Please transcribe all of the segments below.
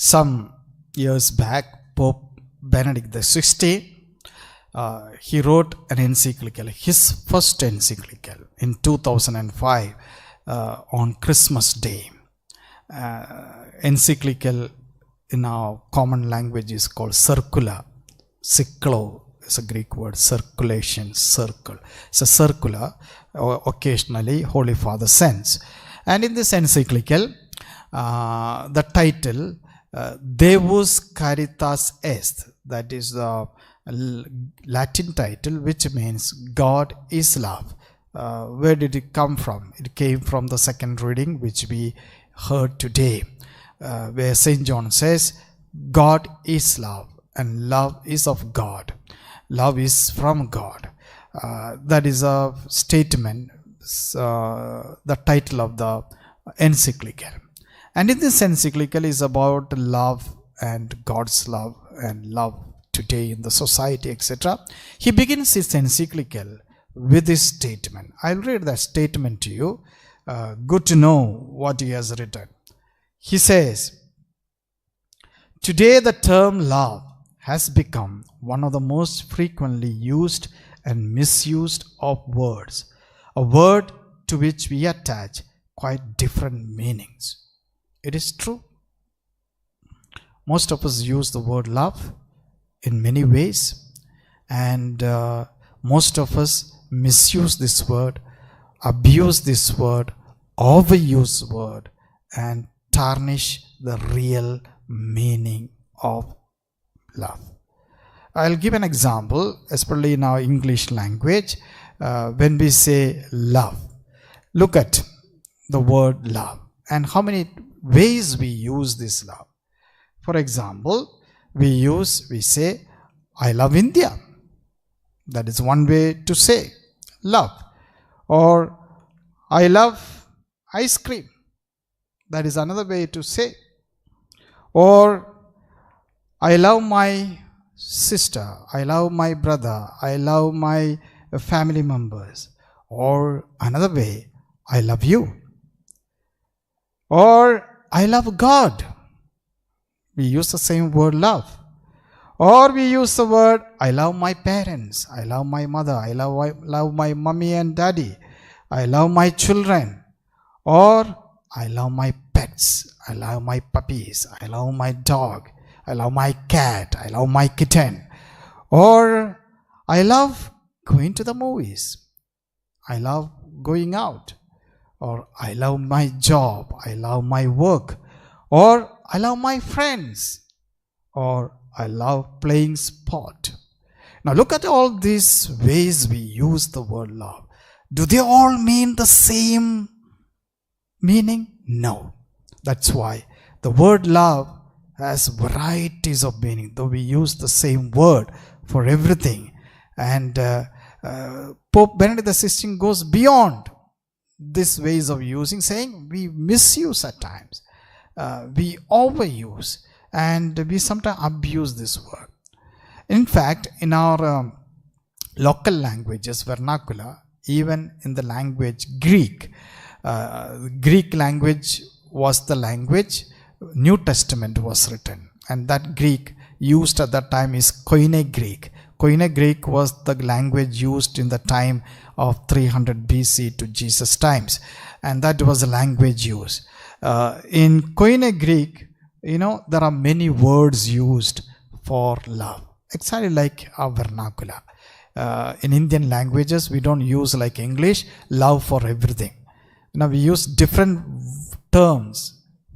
Some years back, Pope Benedict XVI, he wrote an encyclical, his first encyclical in 2005 on Christmas Day. Encyclical in our common language is called circular. Cyclo is a Greek word, circulation, circle. It's a circular, occasionally Holy Father sends. And in this encyclical, the title, Deus Caritas Est, that is the Latin title, which means God is love. Where did it come from? It came from the second reading which we heard today, where St. John says, God is love and love is of God. Love is from God. That is a statement, the title of the encyclical. And in this encyclical is about love and God's love and love today in the society, etc. He begins his encyclical with this statement. I'll read that statement to you. Good to know what he has written. He says, today the term love has become one of the most frequently used and misused of words, a word to which we attach quite different meanings. It is true. Most of us use the word love in many ways, and most of us misuse this word, abuse this word, overuse the word, and tarnish the real meaning of love. I'll give an example, especially in our English language, when we say love. Look at the word love and how many ways we use this love. For example, we say, I love India. That is one way to say love. Or I love ice cream. That is another way to say. Or I love my sister, I love my brother, I love my family members. Or another way, I love you. Or I love God. We use the same word love. Or we use the word, I love my parents, I love my mother, I love my mommy and daddy, I love my children. Or I love my pets, I love my puppies, I love my dog, I love my cat, I love my kitten. Or I love going to the movies, I love going out. Or I love my job, I love my work. Or I love my friends. Or I love playing sport. Now look at all these ways we use the word love. Do they all mean the same meaning? No. That's why the word love has varieties of meaning, though we use the same word for everything. And Pope Benedict XVI goes beyond these ways of using, saying we misuse at times, we overuse, and we sometimes abuse this word. In fact, in our local languages, vernacular, even in the language Greek, Greek language was the language New Testament was written, and that Greek used at that time is Koine Greek. Koine Greek was the language used in the time of 300 BC to Jesus times, and that was the language used. In Koine Greek, there are many words used for love, exactly like our vernacular. In Indian languages, we don't use like English, love for everything. Now we use different terms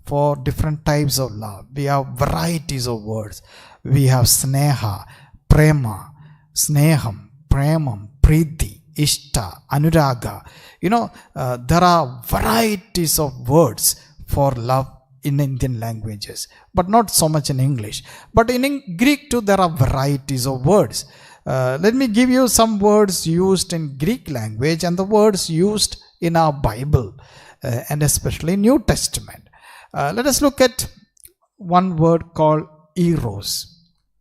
for different types of love. We have varieties of words. We have sneha, prema, sneham, premam, preeti, ishta, anuraga. There are varieties of words for love in Indian languages, but not so much in English. But in Greek too, there are varieties of words. Let me give you some words used in Greek language and the words used in our Bible, and especially New Testament. Let us look at one word called eros,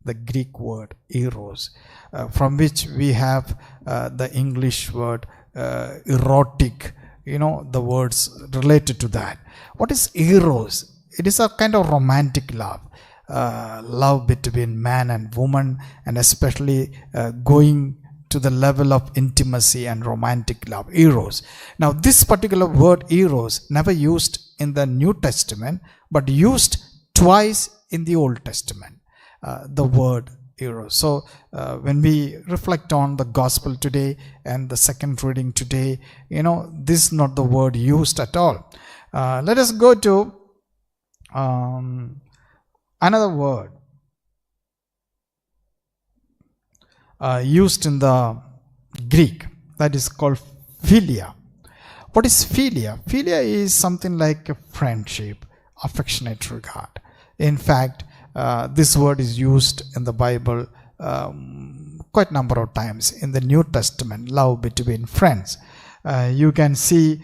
the Greek word eros, from which we have the English word erotic, the words related to that. What is eros? It is a kind of romantic love. Love between man and woman, and especially going to the level of intimacy and romantic love, eros. Now this particular word eros never used in the New Testament, but used twice in the Old Testament, the word eros. So when we reflect on the gospel today and the second reading today, this is not the word used at all. Let us go to another word used in the Greek, that is called philia. What is philia? Philia is something like a friendship, affectionate regard. In fact, this word is used in the Bible quite a number of times. In the New Testament, love between friends. You can see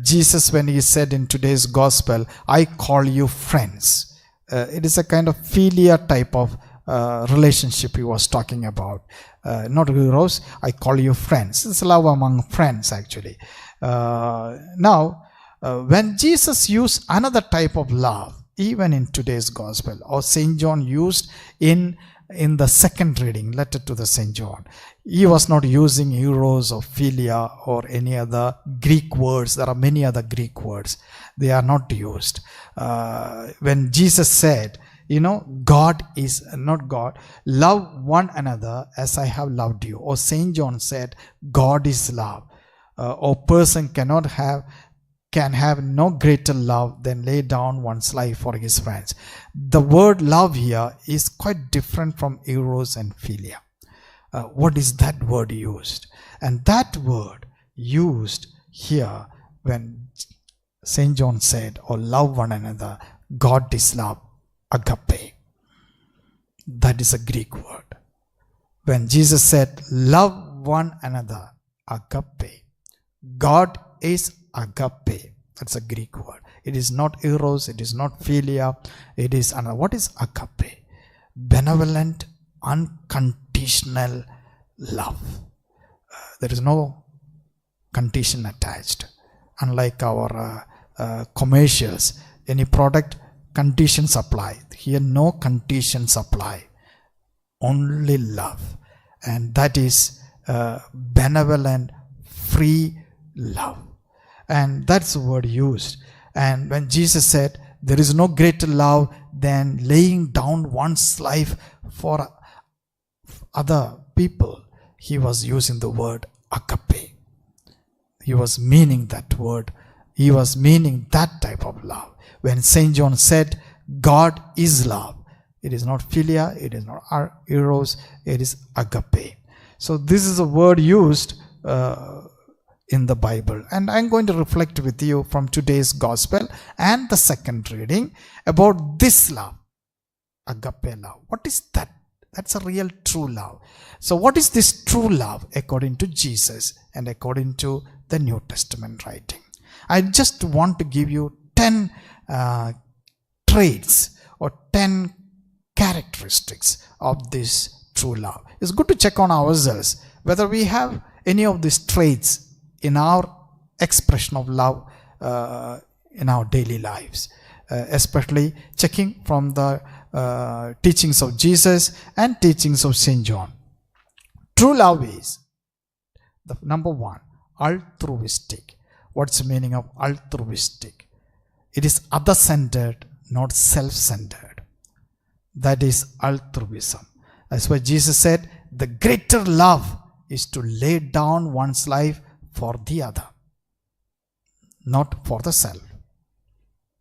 Jesus when he said in today's gospel, I call you friends. It is a kind of philia type of relationship he was talking about. Not eros, I call you friends. It's love among friends actually. Now, when Jesus used another type of love, even in today's gospel, or St. John used in the second reading, letter to the St. John, he was not using eros or philia or any other Greek words. There are many other Greek words. They are not used. When Jesus said, God is not God, love one another as I have loved you. Or St. John said, God is love. Or person can have no greater love than lay down one's life for his friends. The word love here is quite different from eros and philia. What is that word used? And that word used here when St. John said, or love one another, God is love, agape. That is a Greek word. When Jesus said, love one another, agape, God is agape. That's a Greek word. It is not eros, it is not philia, it is another. What is agape? Benevolent, unconditional love. There is no condition attached. Unlike our commercials, any product, conditions apply. Here no conditions apply. Only love. And that is benevolent, free love. And that's the word used. And when Jesus said, there is no greater love than laying down one's life for other people, he was using the word agape. He was meaning that word. He was meaning that type of love. When St. John said, God is love, it is not philia, it is not eros, it is agape. So this is a word used in the Bible. And I'm going to reflect with you from today's gospel and the second reading about this love, agape love. What is that? That's a real true love. So what is this true love according to Jesus and according to the New Testament writing? I just want to give you 10 traits or 10 characteristics of this true love. It's good to check on ourselves whether we have any of these traits in our expression of love in our daily lives, especially checking from the teachings of Jesus and teachings of St. John. True love is the number one, altruistic. What's the meaning of altruistic? It is other-centered, not self-centered. That is altruism. That's why Jesus said, the greater love is to lay down one's life for the other, not for the self.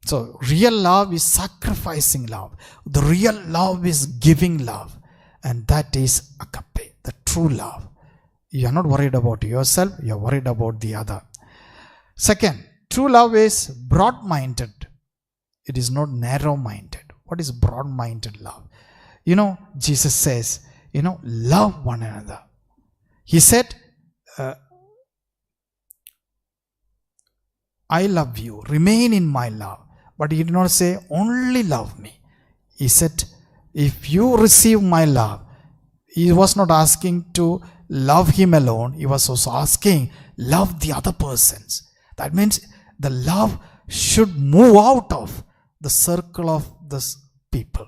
So real love is sacrificing love. The real love is giving love. And that is agape, the true love. You are not worried about yourself, you are worried about the other. Second, true love is broad-minded. It is not narrow-minded. What is broad-minded love? Jesus says, love one another. He said, I love you, remain in my love. But he did not say, only love me. He said, if you receive my love, he was not asking to love him alone. He was also asking, love the other persons. That means the love should move out of the circle of the people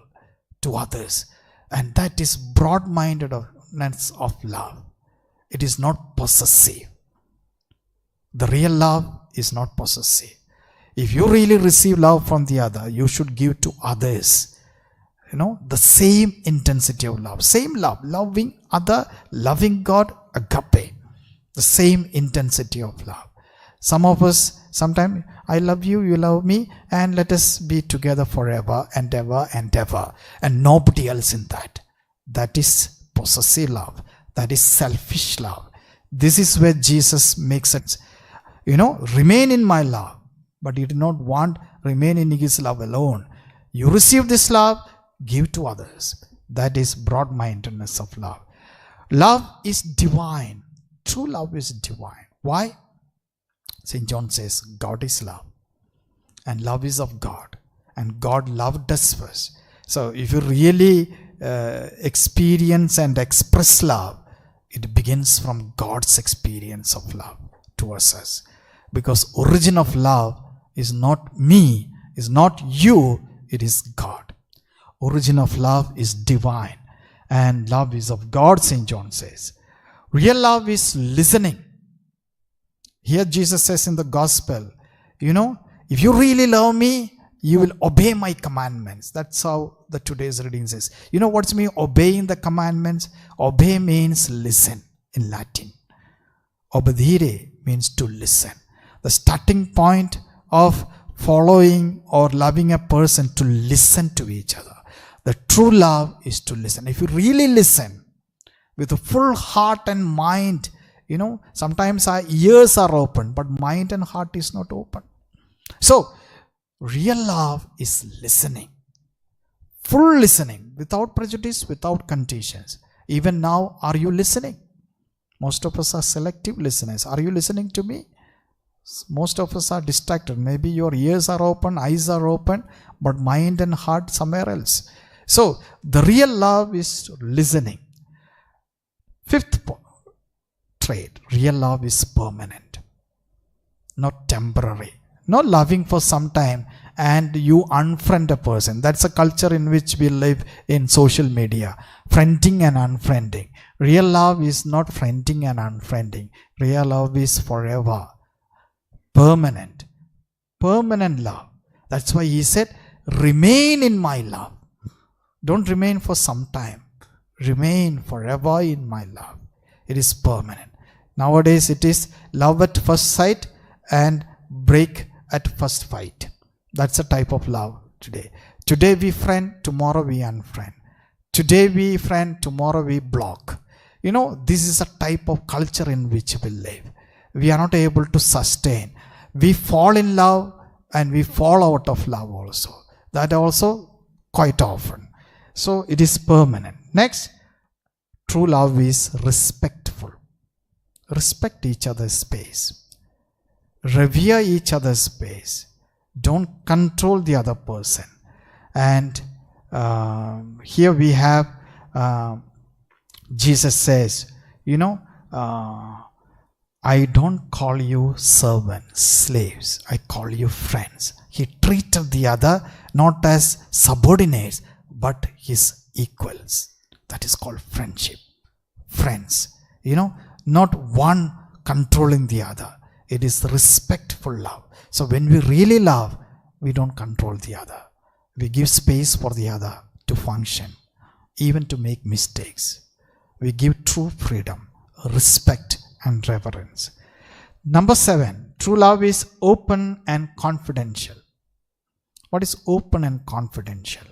to others. And that is broad-mindedness of love. It is not possessive. The real love is not possessive. If you really receive love from the other, you should give to others, the same intensity of love. Same love. Loving other, loving God, agape. The same intensity of love. Some of us, sometimes, I love you, you love me, and let us be together forever and ever and ever. And nobody else in that. That is possessive love. That is selfish love. This is where Jesus makes it, remain in my love. But he did not want remain in his love alone. You receive this love, give to others. That is broad-mindedness of love. Love is divine. True love is divine. Why? St. John says, God is love. And love is of God. And God loved us first. So if you really experience and express love, it begins from God's experience of love towards us. Because origin of love is not me, is not you, it is God. Origin of love is divine. And love is of God, St. John says. Real love is listening. Here Jesus says in the gospel, if you really love me, you will obey my commandments. That's how the today's reading says. What's mean obeying the commandments? Obey means listen in Latin. Obedire means to listen. The starting point of following or loving a person to listen to each other. The true love is to listen. If you really listen with a full heart and mind, sometimes our ears are open, but mind and heart is not open. So, real love is listening. Full listening, without prejudice, without conditions. Even now, are you listening? Most of us are selective listeners. Are you listening to me? Most of us are distracted. Maybe your ears are open, eyes are open, but mind and heart somewhere else. So, the real love is listening. Fifth trait, real love is permanent, not temporary. Not loving for some time and you unfriend a person. That's a culture in which we live in social media. Friending and unfriending. Real love is not friending and unfriending. Real love is forever. Permanent. Permanent love. That's why he said, remain in my love. Don't remain for some time. Remain forever in my love. It is permanent. Nowadays it is love at first sight and break at first fight. That's a type of love today. Today we friend, tomorrow we unfriend. Today we friend, tomorrow we block. This is a type of culture in which we live. We are not able to sustain. We fall in love and we fall out of love also. That also quite often. So it is permanent. Next, true love is respectful. Respect each other's space. Revere each other's space. Don't control the other person. And here we have Jesus says, I don't call you servants, slaves. I call you friends. He treated the other not as subordinates, but his equals. That is called friendship. Friends. Not one controlling the other. It is respectful love. So when we really love, we don't control the other. We give space for the other to function, even to make mistakes. We give true freedom, respect and reverence. Number 7, true love is open and confidential. What is open and confidential?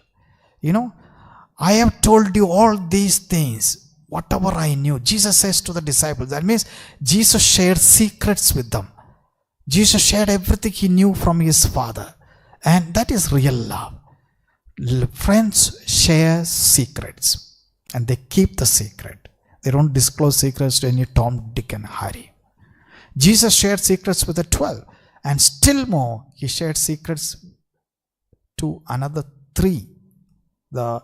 I have told you all these things. Whatever I knew, Jesus says to the disciples. That means Jesus shared secrets with them. Jesus shared everything he knew from his Father. And that is real love. Friends share secrets. And they keep the secret. They don't disclose secrets to any Tom, Dick and Harry. Jesus shared secrets with the 12. And still more, he shared secrets to another 3. The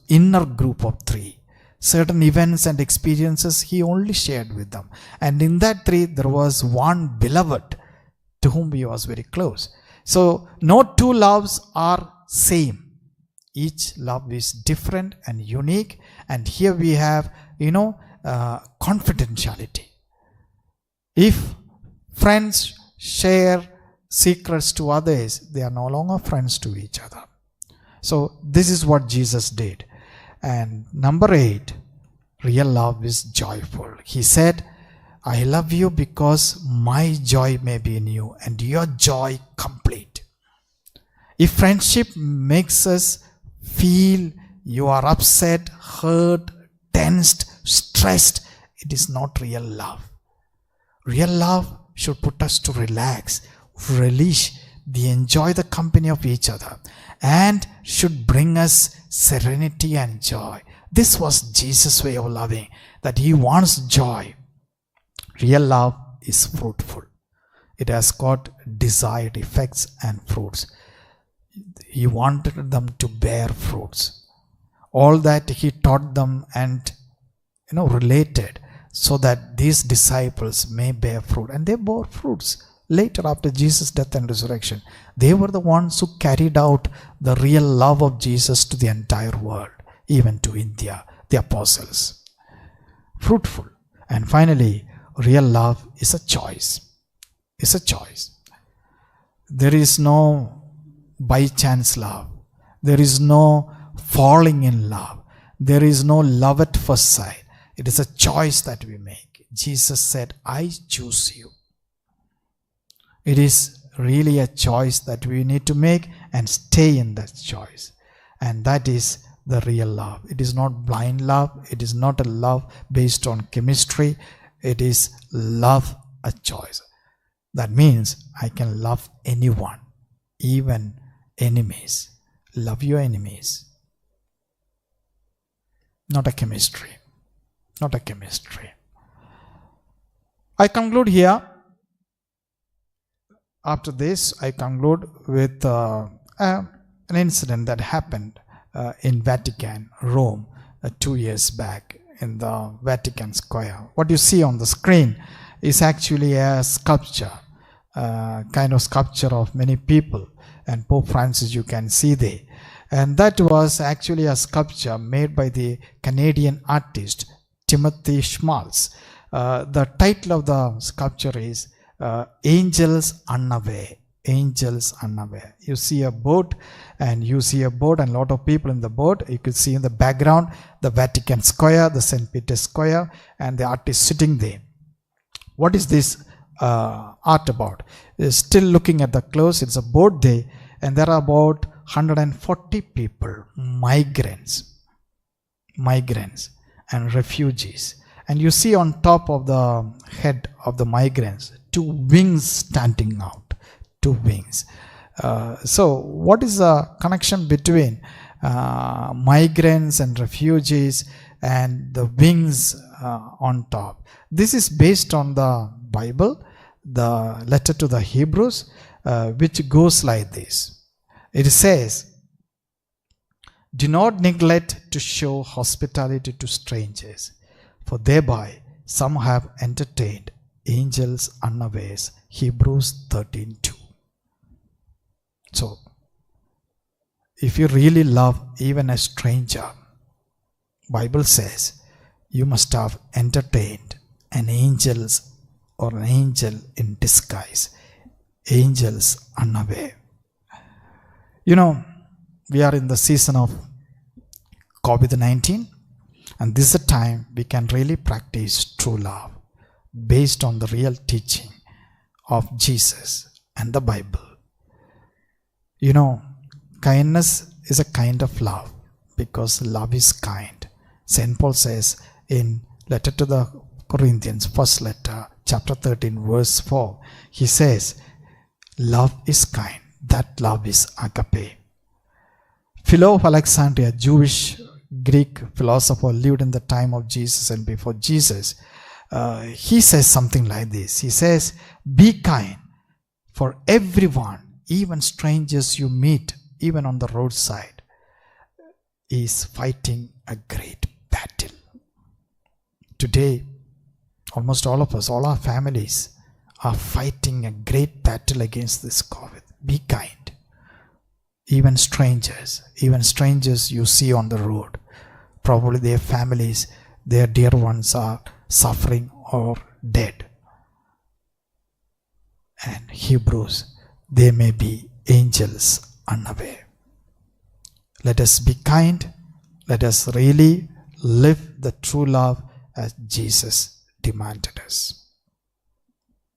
inner group of 3. Certain events and experiences he only shared with them. And in that 3, there was one beloved to whom he was very close. So no two loves are same. Each love is different and unique. And here we have, confidentiality. If friends share secrets to others, they are no longer friends to each other. So this is what Jesus did. And number 8, real love is joyful. He said, I love you because my joy may be in you and your joy complete. If friendship makes us feel you are upset, hurt, tensed, stressed, it is not real love. Real love should put us to relax, relish, enjoy the company of each other, and should bring us serenity and joy. This was Jesus' way of loving, that he wants joy. Real love is fruitful. It has got desired effects and fruits. He wanted them to bear fruits. All that he taught them and related, so that these disciples may bear fruit. And they bore fruits. Later, after Jesus' death and resurrection, they were the ones who carried out the real love of Jesus to the entire world, even to India, the apostles. Fruitful. And finally, real love is a choice. It's a choice. There is no by chance love. There is no falling in love. There is no love at first sight. It is a choice that we make. Jesus said, I choose you. It is really a choice that we need to make and stay in that choice. And that is the real love. It is not blind love. It is not a love based on chemistry. It is love, a choice. That means I can love anyone, even enemies. Love your enemies. Not a chemistry. Not a chemistry. I conclude here. After this, I conclude with an incident that happened in Vatican, Rome, 2 years back in the Vatican Square. What you see on the screen is actually a sculpture, kind of sculpture of many people, and Pope Francis you can see there. And that was actually a sculpture made by the Canadian artist Timothy Schmalz. The title of the sculpture is Angels Unaware. Angels Unaware. You see a boat, and a lot of people in the boat. You could see in the background the Vatican Square, the St. Peter's Square, and the artist sitting there. What is this art about? Still looking at the clothes, it's a boat there, and there are about 140 people, migrants and refugees. And you see on top of the head of the migrants, 2 wings standing out. 2 wings. So what is the connection between migrants and refugees and the wings on top? This is based on the Bible, the letter to the Hebrews, which goes like this. It says, do not neglect to show hospitality to strangers, for thereby some have entertained angels unawares. Hebrews 13:2. So, if you really love even a stranger, Bible says you must have entertained an angel in disguise, angels unaware. We are in the season of COVID-19, and this is a time we can really practice true love based on the real teaching of Jesus and the Bible. Kindness is a kind of love because love is kind. St. Paul says in letter to the Corinthians, first letter, chapter 13, verse 4, he says, love is kind. That love is agape. Philo of Alexandria, Jewish Greek philosopher, lived in the time of Jesus and before Jesus. He says something like this. He says, be kind, for everyone, even strangers you meet, even on the roadside, is fighting a great battle. Today, almost all of us, all our families, are fighting a great battle against this COVID. Be kind. Even strangers you see on the road, probably their families, their dear ones are suffering or dead. And Hebrews, they may be angels unaware. Let us be kind. Let us really live the true love as Jesus demanded us.